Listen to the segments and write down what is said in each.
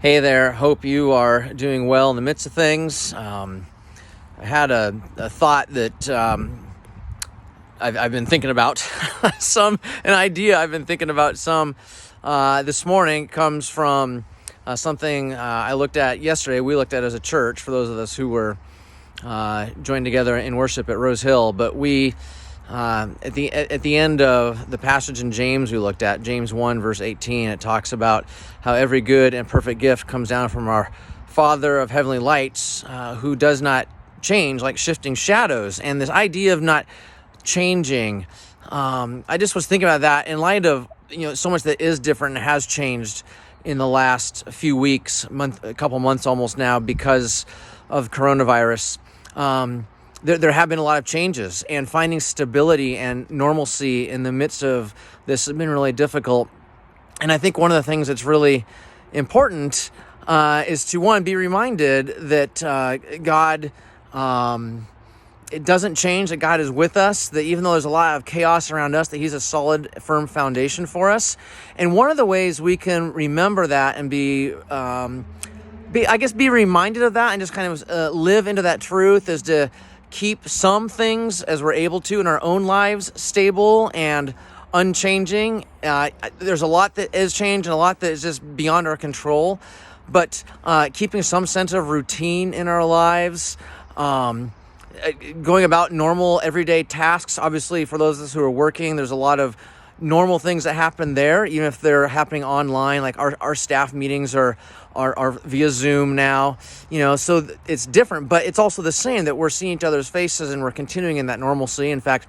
Hey there, hope you are doing well in the midst of things. I had a thought that I've been thinking about, an idea I've been thinking about this morning. Comes from something I looked at yesterday. We looked at as a church, for those of us who were joined together in worship at Rose Hill. But we, at the end of the passage in James we looked at, James 1 verse 18, it talks about how every good and perfect gift comes down from our Father of heavenly lights, who does not change like shifting shadows. And this idea of not changing, I just was thinking about that in light of so much that is different and has changed in the last few weeks, a couple months almost now, because of coronavirus. There have been a lot of changes, and finding stability and normalcy in the midst of this has been really difficult. And I think one of the things that's really important is to, one, be reminded that God, it doesn't change, that God is with us, that even though there's a lot of chaos around us, that He's a solid, firm foundation for us. And one of the ways we can remember that and be reminded of that and just kind of live into that truth is to keep some things, as we're able to, in our own lives stable and unchanging. There's a lot that is changed and a lot that is just beyond our control, but keeping some sense of routine in our lives, going about normal everyday tasks. Obviously, for those of us who are working, there's a lot of normal things that happen there, even if they're happening online. Like our staff meetings are via Zoom now, so it's different, but it's also the same, that we're seeing each other's faces and we're continuing in that normalcy. In fact,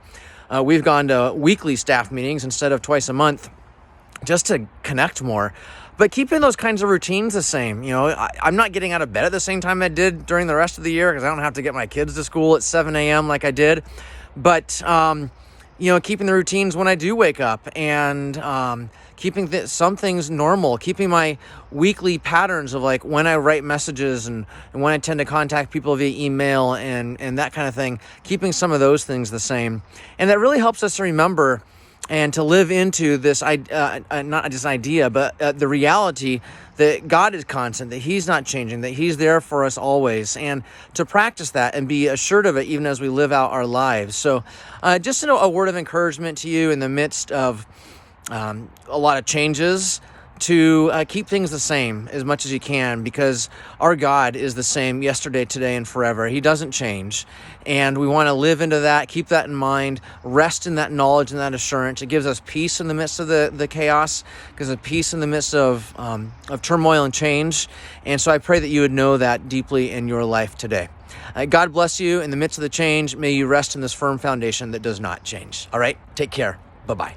we've gone to weekly staff meetings instead of twice a month, just to connect more. But keeping those kinds of routines the same. I'm not getting out of bed at the same time I did during the rest of the year, because I don't have to get my kids to school at 7 a.m. like I did. But keeping the routines when I do wake up, and keeping some things normal, keeping my weekly patterns of like when I write messages and when I tend to contact people via email and that kind of thing, keeping some of those things the same. And that really helps us to remember and to live into this, not just an idea, but the reality that God is constant, that He's not changing, that He's there for us always, and to practice that and be assured of it even as we live out our lives. So just a word of encouragement to you in the midst of a lot of changes, to keep things the same as much as you can, because our God is the same yesterday, today, and forever. He doesn't change, and we want to live into that, keep that in mind, rest in that knowledge and that assurance. It gives us peace in the midst of the chaos, gives us peace in the midst of turmoil and change. And so I pray that you would know that deeply in your life today. God bless you in the midst of the change. May you rest in this firm foundation that does not change. All right, take care. Bye-bye.